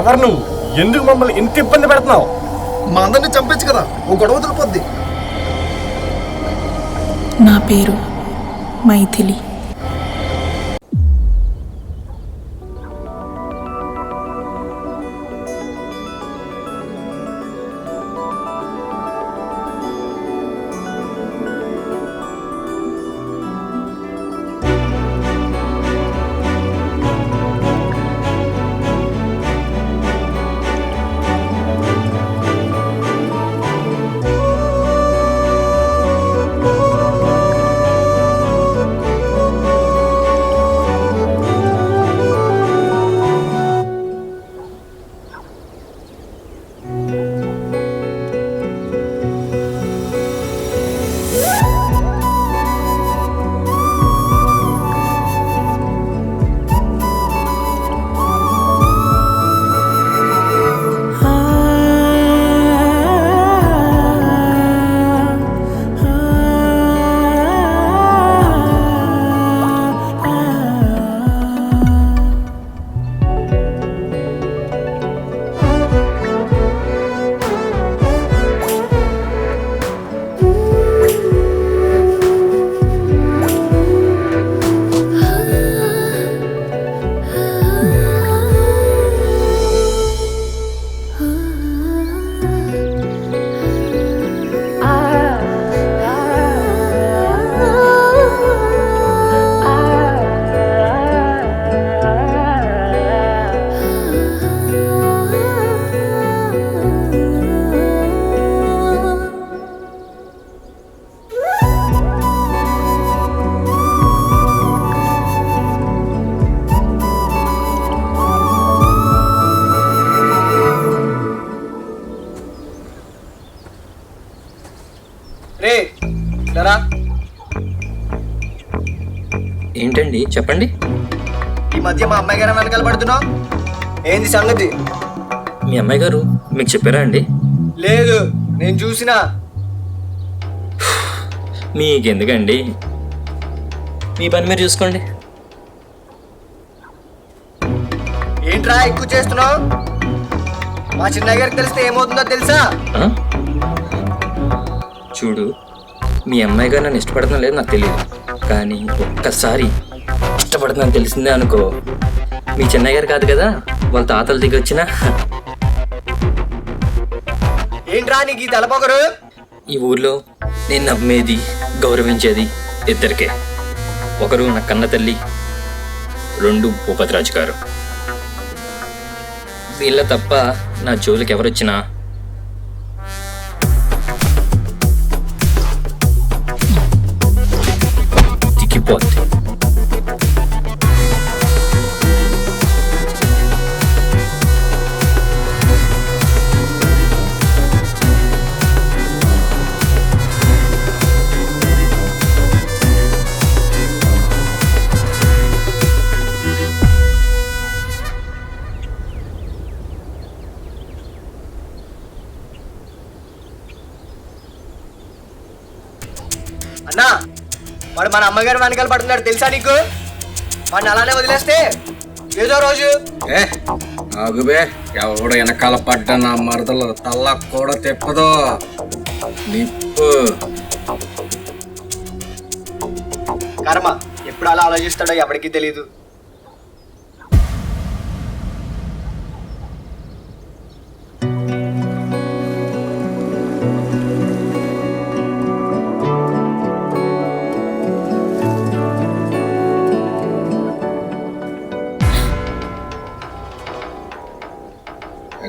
ఎవరు నువ్వు? ఎందుకు మమ్మల్ని ఇంత ఇబ్బంది పెడుతున్నావు? మా అందరిని చంపచ్చు కదా, ఓ గొడవ వదిలిపోద్ది. నా పేరు మైథిలి. ఏంటండి చెప్పండి. ఈ మధ్య మా అమ్మాయి గారు వెనకాల పడుతున్నావు, ఏంది సంగతి? మీ అమ్మాయి గారు మీకు చెప్పారా అండి? లేదు, నేను చూసినా. మీకెందుకండి, మీ పని మీరు చూసుకోండి. ఏంట్రా ఎక్కువ చేస్తున్నావు? మా చిన్నయ్య గారికి తెలిస్తే ఏమవుతుందో తెలుసా? చూడు, మీ అమ్మాయి గారు నన్ను ఇష్టపడుతున్నా లేదు నాకు తెలియదు, కానీ ఒక్కసారి ఇష్టపడుతుందని తెలిసిందే అనుకో, మీ చిన్నయ్య గారు కాదు కదా, వాళ్ళ తాతలు దిగి వచ్చినా. ఏంట్రా నీకు ఈ తలపొగరు? ఈ ఊర్లో నేను నమ్మేది గౌరవించేది ఇద్దరికే. ఒకరు నా కన్న తల్లి, రెండు భూపతిరాజు గారు. వీళ్ళ తప్ప నా జోలికి ఎవరొచ్చినా దిగిపోద్ది. అన్నా, వాడు మన అమ్మగారు వెనకాల పడుతున్నాడు తెలుసా నీకు? వాడిని అలానే వదిలేస్తే ఏదో రోజు ఆగుబే, ఎవడు వెనకాల పడ్డ నా మరదలు తల్ల కూడా తెప్పదు. నిప్పు కర్మ ఎప్పుడు అలా ఆలోచిస్తాడో ఎవరికి తెలీదు.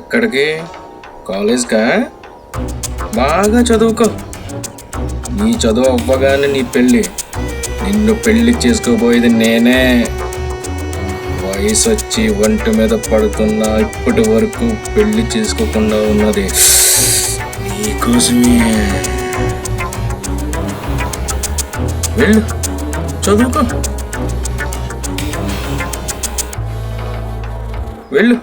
ఎక్కడికి? కాలేజ్కా? బాగా చదువుకో. నీ చదువు అవ్వగానే నీ పెళ్ళి. నిన్ను పెళ్లి చేసుకోబోయేది నేనే. వయసు వచ్చి ఒంటి మీద పడుతున్నా ఇప్పటి వరకు పెళ్లి చేసుకోకుండా ఉన్నది నీకోసమే. వెళ్ళు, చదువుకో, వెళ్ళు.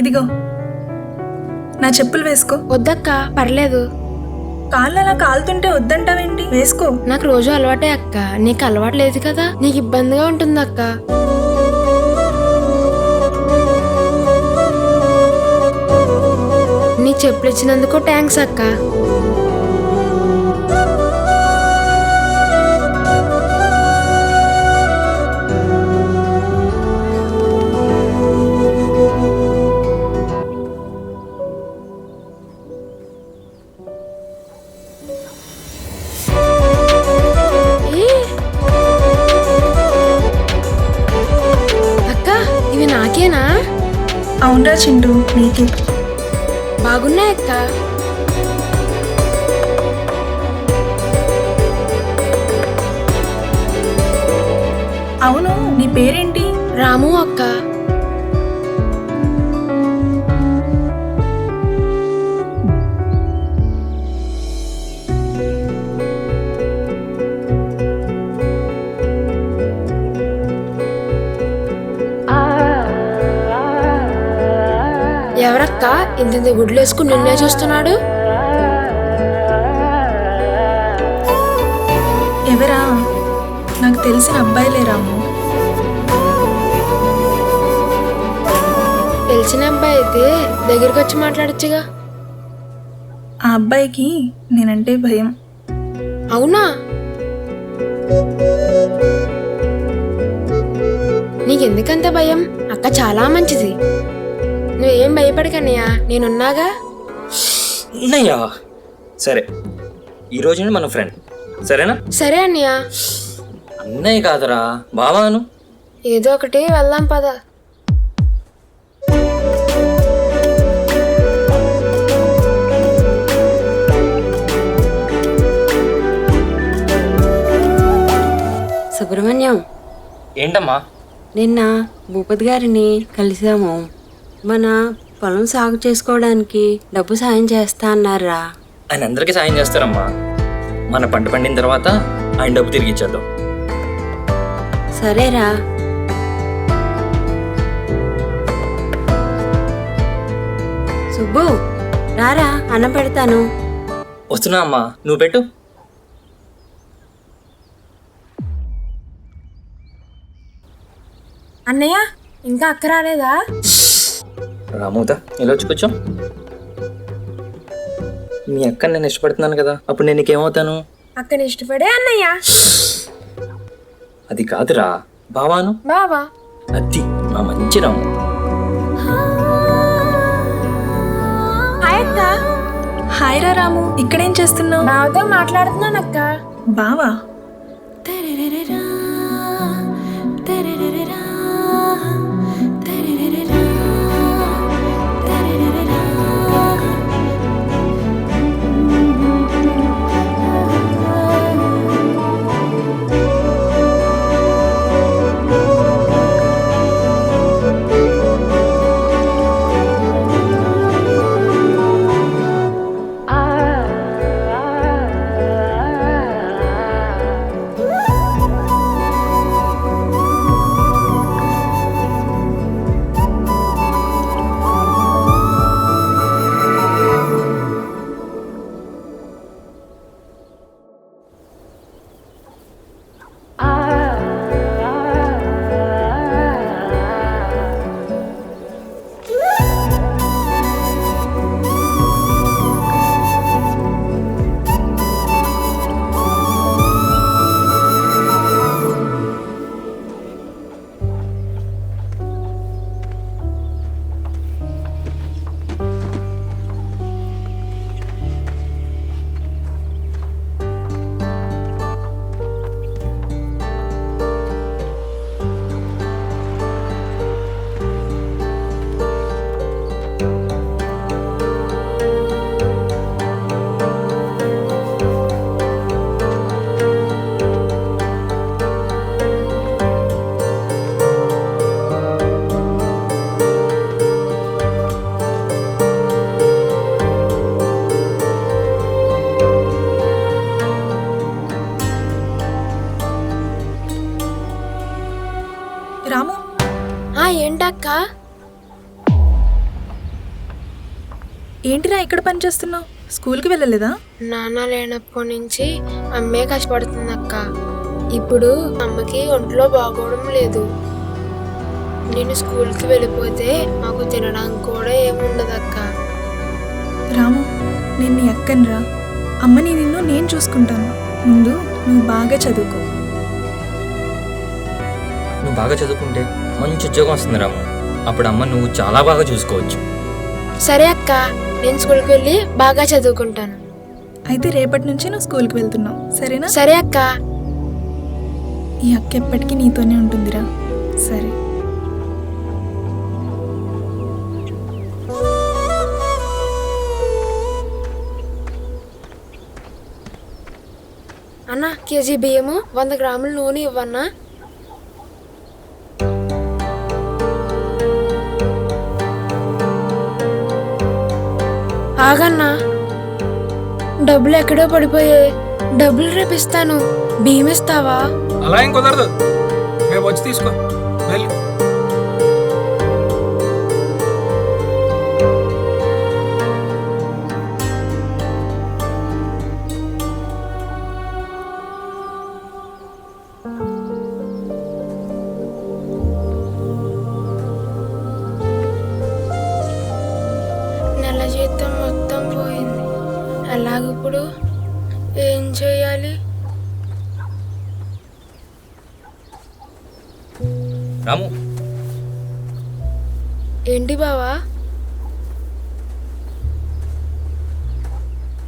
ఇదిగో నా చెప్పులు వేసుకో. వద్దక్క, పర్లేదు. కాళ్ళు అలా కాలుతుంటే వద్దంటావేంటి? వేసుకో. నాకు రోజు అలవాటే అక్క, నీకు అలవాటు లేదు కదా, నీకు ఇబ్బందిగా ఉంటుంది అక్క. నీ చెప్పులు ఇచ్చినందుకు థ్యాంక్స్ అక్క. అక్క, ఇవి నాకేనా? అవునరా చింటూ, నీకే. బాగున్నాయి అక్క. అవును, నీ పేరేంటి? రాము అక్క. ఎవరక్క ఇంత గుడ్లు వేసుకుని నిన్నే చూస్తున్నాడు? ఎవరా? నాకు తెలిసిన అబ్బాయిలే రాము. తెలిసిన అబ్బాయి అయితే దగ్గరికి వచ్చి మాట్లాడొచ్చుగా. ఆ అబ్బాయికి నేనంటే భయం. అవునా? నీకెందుకంత భయం? అక్క చాలా మంచిది, నువ్వేం భయపడకన్నయ్యా, నేనున్నాగా. అన్నయ్యా సరే, ఈ రోజు నుండి మన ఫ్రెండ్, సరేనా? సరే అన్నయ్య. అన్నయ్య కాదురా, బావాను. ఏదో ఒకటి వెళ్దాం పద. సుబ్రహ్మణ్యం, ఏంటమ్మా? నిన్న భూపతి గారిని కలిసాము. మన పొలం సాగు చేసుకోవడానికి డబ్బు సాయం చేస్తా అన్నారా? ఆయన అందరికీ సాయం చేస్తారమ్మా. మన పంట పండిన తర్వాత ఆయన డబ్బు తిరిగి ఇచ్చేద్దాం. సరేరా. సుబ్బు, రారా, అన్నం పెడతాను. వస్తున్నా అమ్మా, నువ్వు పెట్టు. అన్నయ్య, ఇంకా అక్క రాలేదా? రామూత ఇలా వచ్చి కూర్చో. మీ అక్క నేను ఇష్టపడుతున్నాను కదా, అప్పుడు నేను నీకేమవుతాను? అక్కని ఇష్టపడే అన్నయ్య. అది కాదురా, బావాను. బావా? అది నా మంచి రాము. హాయ్ అక్క. హాయ్ రా రాము, ఇక్కడేం చేస్తున్నావు? బావతో మాట్లాడుతున్నాను అక్క. బావా? ఏంటక్క? ఏంటిరా ఇక్కడ పని చేస్తున్నావు? స్కూల్కి వెళ్ళలేదా? నాన్న లేనప్పటి నుంచి అమ్మే కష్టపడుతుంది అక్క. ఇప్పుడు అమ్మకి ఒంట్లో బాగోవడం లేదు. నేను స్కూల్కి వెళ్ళిపోతే మాకు తినడానికి కూడా ఏముండదు అక్క. రాము, నేను నీ అక్కనిరా. అమ్మని నిన్ను నేను చూసుకుంటాను. ముందు నువ్వు బాగా చదువుకో. నువ్వు బాగా చదువుకుంటే మంచి ఉద్యోగం వస్తుంది రాము. అప్పుడు అమ్మ నువ్వు చాలా బాగా చూసుకోవచ్చు. సరే అక్క, నేను స్కూల్కి వెళ్ళి బాగా చదువుకుంటాను. అయితే రేపటి నుంచి నువ్వు స్కూల్కి వెళ్తున్నావు, సరేనా? సరే అక్క. ఈ అక్క ఎప్పటికీ నీతోనే ఉంటుందిరా. సరే. అన్న, కేజీ బియ్యము 100 గ్రాముల నూనె ఇవ్వన్నా. ఆగన్నా, డబ్బులు ఎక్కడో పడిపోయాయి. డబ్బులు రేపు ఇస్తాను, బియ్యం ఇస్తావా? అలా ఏం కుదరదు, రేపు వచ్చి తీసుకో. వెళ్ళి నెల జీతం మొత్తం పోయింది. అలాగిప్పుడు ఏం చేయాలి? రాము, ఏంటి బావా?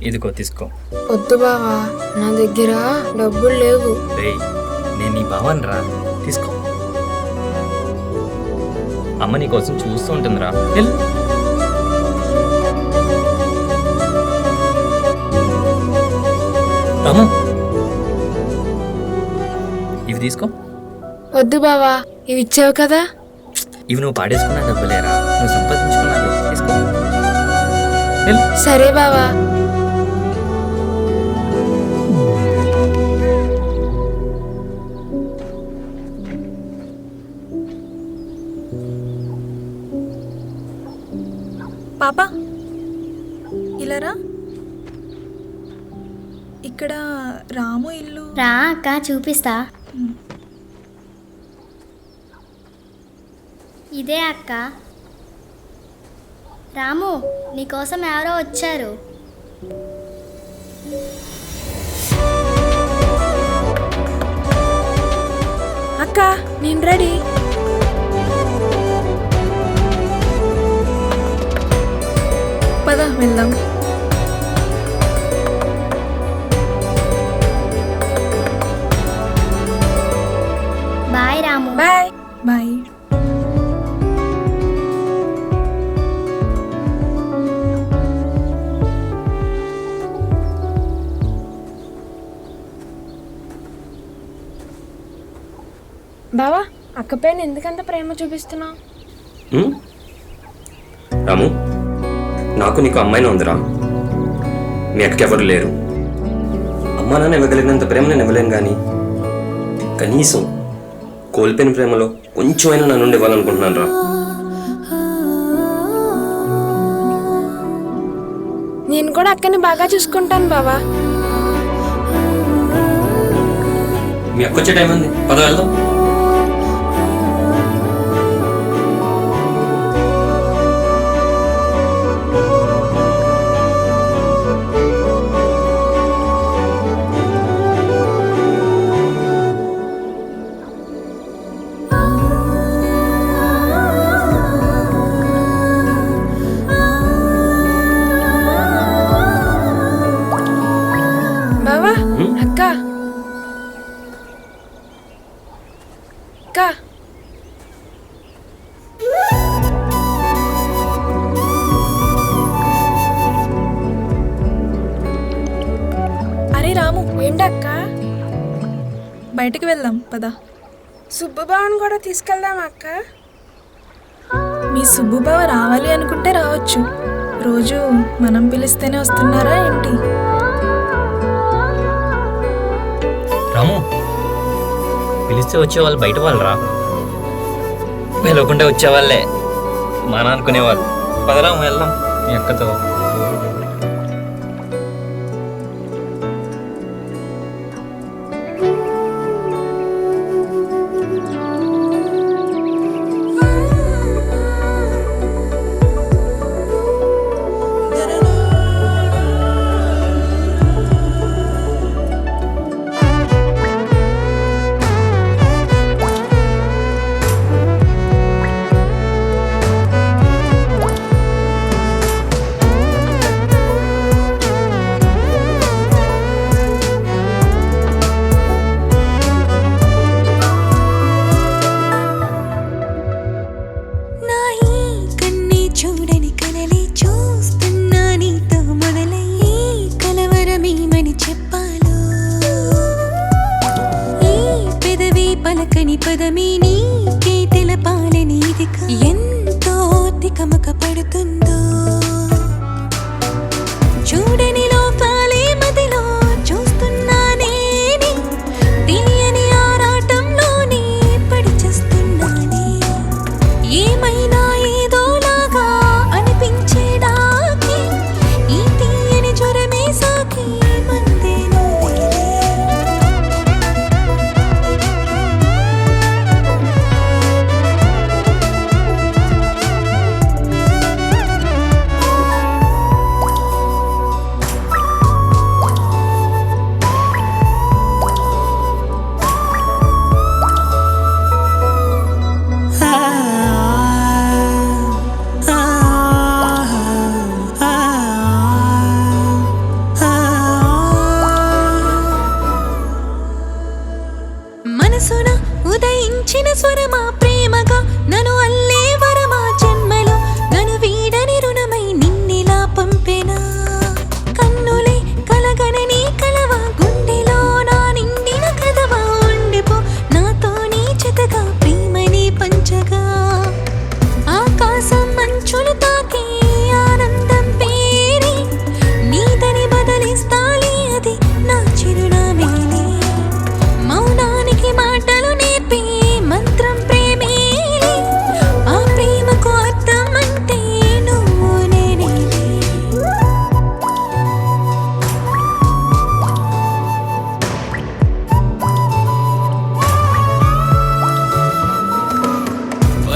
ఇదిగో తీసుకో. వద్దు బావా, నా దగ్గర డబ్బులు లేవు. రేయ్, నేను నీ భావన్ రా, తీసుకో. అమ్మ నీ కోసం చూస్తూ ఉంటుందిరా. వెళ్ళు. రాము, ఇవి తీసుకో. వద్దు బావా, ఇవి ఇచ్చావు కదా. ఇవి నువ్వు పాడేసుకున్నా డబ్బులేరా, నువ్వు సంపాదించుకున్నావు. తీసుకో. వెళ్ళు. సరే బావా. పాపా, ఇలా రా. ఇక్కడ రాము ఇల్లు. రా అక్క, చూపిస్తా. ఇదే అక్క. రాము, నీకోసం ఎవరో వచ్చారు. అక్క, నేను రెడీ. పద వెళ్దాం. బాయ్ రాము. బాయ్. బాయ్. బావా, అక్క పైన ఎందుకంత ప్రేమ చూపిస్తున్నావు? రాము, నాకు నీకు అమ్మాయిని ఉందిరా. మీ అక్కకెవరు లేరు. అమ్మా నాన్న ఇవ్వగలిగినంత ప్రేమ నేను ఇవ్వలేను, కానీ కనీసం కోల్పోయిన ప్రేమలో కొంచెమైనా నా నుండి ఇవ్వాలనుకుంటున్నాను రా. నేను కూడా అక్కని బాగా చూసుకుంటాను బావా. మీ అక్క వచ్చే టైం ఉంది, పద వెళ్దాం. బావా, అక్క. అక్క, అరే రాము, ఏంటక్క? బయటికి వెళ్దాం పద. సుబ్బుబావని కూడా తీసుకెళ్దాం అక్క. మీ సుబ్బుబావ రావాలి అనుకుంటే రావచ్చు. రోజు మనం పిలిస్తేనే వస్తున్నారా ఏంటి? రాము, పిలిస్తే వచ్చేవాళ్ళు బయట వాళ్ళు రా, పిలవకుండా వచ్చేవాళ్ళే మన అనుకునేవాళ్ళు. పదరాము వెళ్దాం మీ అక్కతో.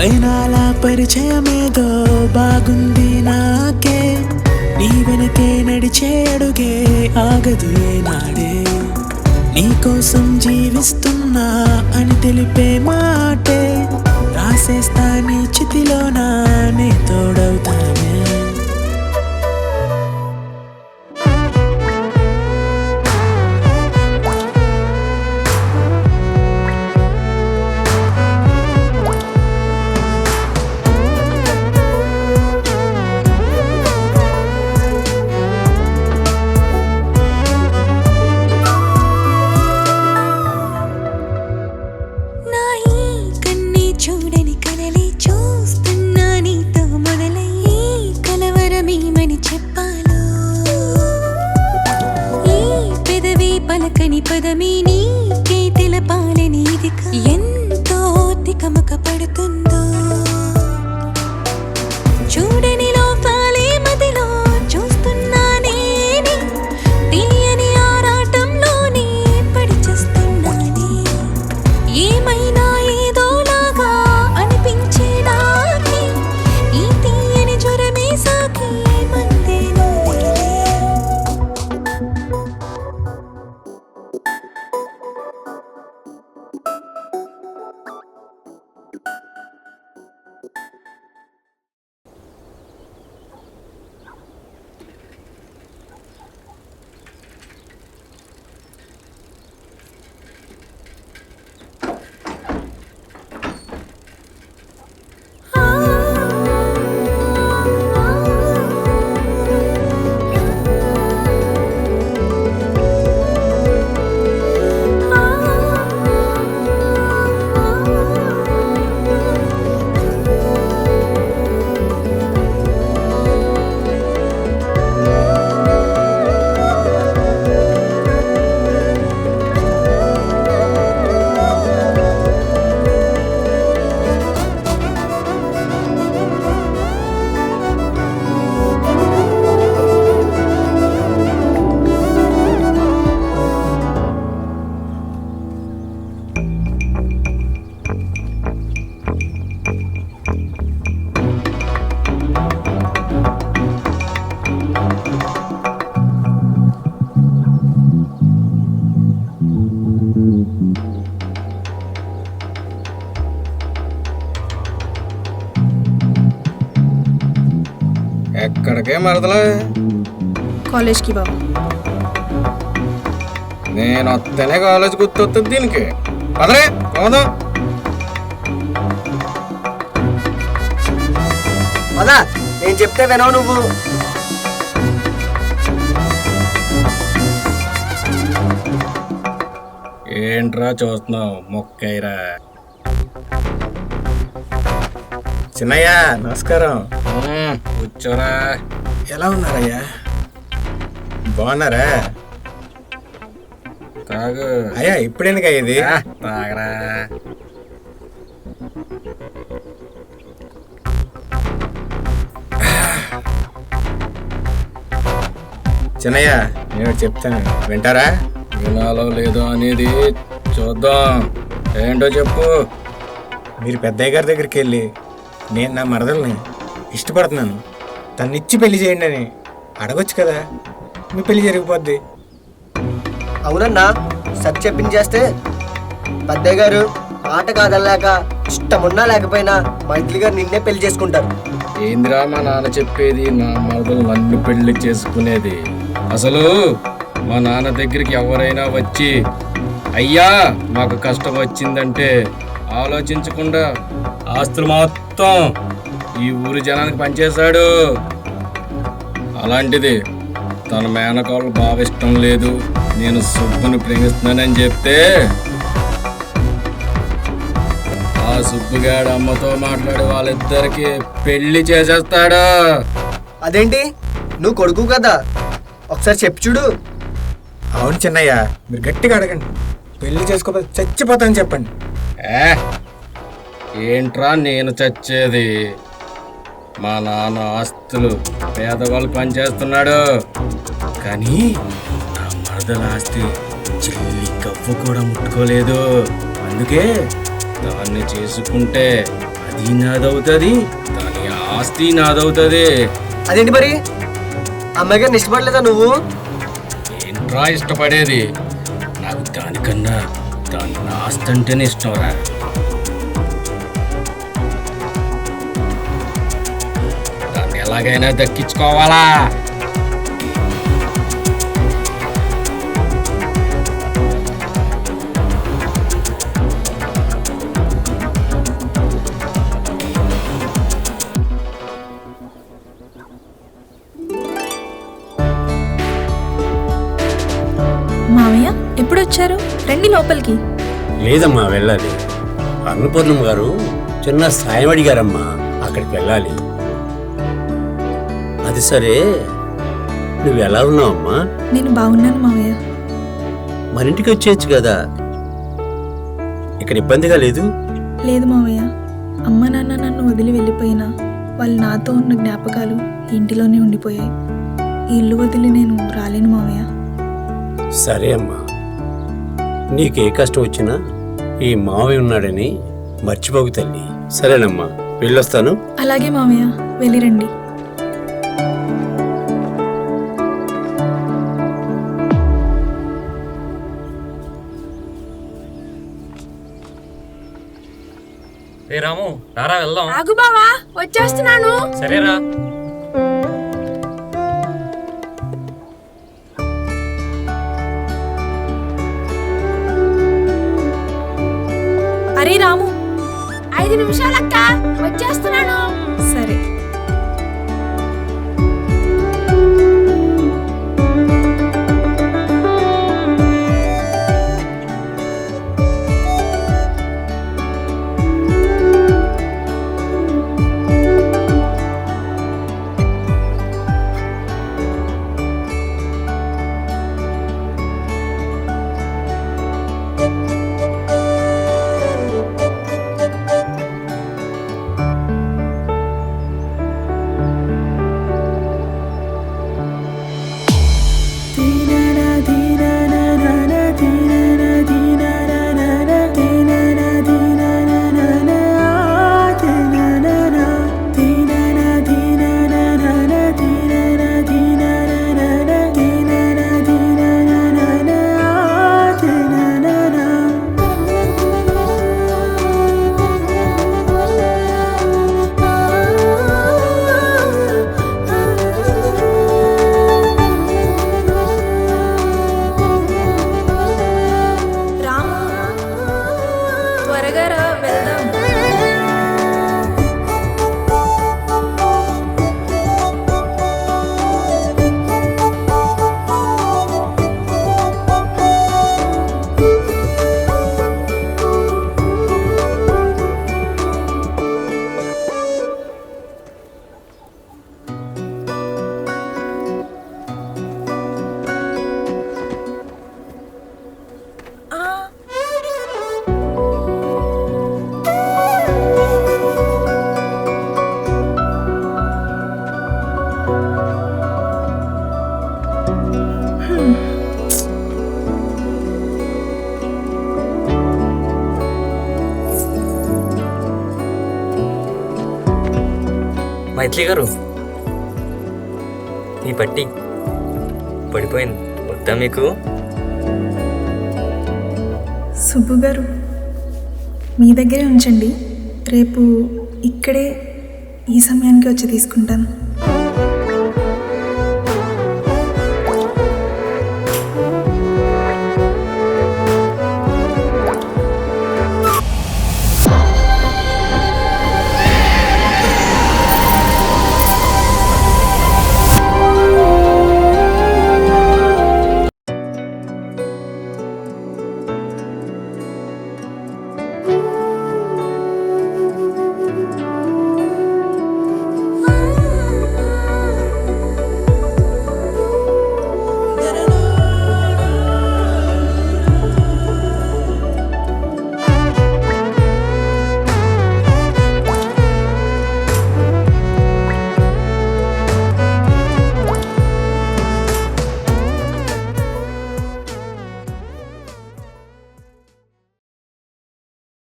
వైనాల పరిచయమేదో బాగుంది నాకే, నీ వెనకే నడిచే అడుగే ఆగదు ఏనాడే, నీకోసం జీవిస్తున్నా అని తెలిపే మాటే, రాసేస్తా నీ చితిలోన నే తోడవుతానే. చూడని కలలే చూస్తున్నా నీతో మొదలయ్యి కలవరమేమని చెప్పాలో, ఈ పెదవి పలకని పదమే నీకే తెలపాలని ఇది ఎంతో తికమక పడుతుందో, చూడని లోపాలే మదిలో చూస్తున్నా నేనే, తెలియని ఆరాటంలోనే పడి చేస్తున్నానే, ఏమైనా ఎక్కడికే మరదలా? కాలేజ్కి బాబు. నేను వస్తేనే కాలేజ్ గుర్తొస్తుంది దీనికి. పదరే పోదాం. పదా, నేను చెప్తే వినవు నువ్వు. ఏంట్రా చూస్తున్నావు? మొక్కైరా. చిన్నయ్య నమస్కారం. కూర్చోరా. ఎలా ఉన్నారయ్యా? బాగున్నారా? తాగు. అయ్యా ఇప్పుడెందుకు ఇది? తాగరా. చిన్నయ్య నేను చెప్తాను, వింటారా? వినాలో లేదో అనేది చూద్దాం. ఏంటో చెప్పు. మీరు పెద్దయ్య గారి దగ్గరికి వెళ్ళి నేను నా మరదల్ని ఇష్టపడుతున్నాను, తన్నిచ్చి పెళ్లి చేయండి అని అడగొచ్చు కదా, మీ పెళ్లి జరిగిపోద్ది. అవునన్నా, సత్ చెప్పించేస్తే పెద్దయ్య గారు మాట కాదనలేక ఇష్టమున్నా లేకపోయినా మైత్రి గారు నిన్నే పెళ్లి చేసుకుంటారు. ఏందిరా మా నాన్న చెప్పేది? నా మరదలు నన్ను పెళ్లి చేసుకునేది? అసలు మా నాన్న దగ్గరికి ఎవరైనా వచ్చి అయ్యా మాకు కష్టం వచ్చిందంటే ఆలోచించకుండా ఆస్తులు మొత్తం ఈ ఊరి జనానికి పనిచేశాడు. అలాంటిది తన మేనకోళ్ళు బాగా ఇష్టం లేదు, నేను సుబ్బుని ప్రేమిస్తున్నానని చెప్తే ఆ సుబ్బుగాడు అమ్మతో మాట్లాడి వాళ్ళిద్దరికి పెళ్లి చేసేస్తాడు. అదేంటి, నువ్వు కొడుకు కదా, ఒకసారి చెప్పు చూడు. అవును చిన్నయ్య, మీరు గట్టిగా అడగండి, పెళ్లి చేసుకోకపోతే చచ్చిపోతాను చెప్పండి. ఏంట్రా నేను చచ్చేది? మా నాన్న ఆస్తులు పేదవాళ్ళు పనిచేస్తున్నాడు, కానీ నా మరదల ఆస్తి చిల్లి కవ్వు కూడా ముట్టుకోలేదు. అందుకే దాన్ని చేసుకుంటే అది నాదవుతుంది, దాని ఆస్తి నాదవుతుంది. అదేంటి మరి అమ్మాయి గారిని ఇష్టపడలేదా నువ్వు? ఏంట్రా ఇష్టపడేది? నాకు దానికన్నా దాని ఆస్తి అంటేనే ఇష్టంరా. దాన్ని ఎలాగైనా దక్కించుకోవాలా. మావయ్య ఎప్పుడు వచ్చారు? రండి లోపలికి. లేదమ్మా వెళ్ళాలి. అన్నపూర్ణమ్మ గారు చిన్న సాయం అడిగారమ్మా, అక్కడికి వెళ్ళాలి. అది సరే, నువ్వు ఎలా ఉన్నావమ్మా? నేను బాగున్నాను మావయ్య. మరింటికి వచ్చేయచ్చు కదా, ఇక్కడ ఇబ్బందిగా లేదు? లేదు మావయ్య, అమ్మ నాన్న నన్ను వదిలి వెళ్ళిపోయినా వాళ్ళు నాతో ఉన్న జ్ఞాపకాలు ఇంటిలోనే ఉండిపోయాయి. ఈ ఇల్లు వదిలి నేను రాలేను మావయ్య. సరే అమ్మా, నీకే కష్టం వచ్చినా ఈ మావయ్య ఉన్నాడని మర్చిపోకు తల్లి. సరేనమ్మా, వెళ్ళొస్తాను. అలాగే మావయ్య, వెళ్ళిరండి. రే రాము, రారా వెళ్దాం. ఆగు బావా, వచ్చేస్తున్నాను. సరేరా. అరే రాము, 5 నిమిషాలక్క, వచ్చేస్తున్నాను. సరే. మైత్రి గారు, ఈ పట్టి పడిపోయింది, వద్దా మీకు? సుబ్బు గారు, మీ దగ్గరే ఉంచండి. రేపు ఇక్కడే ఈ సమయానికి వచ్చి తీసుకుంటాను.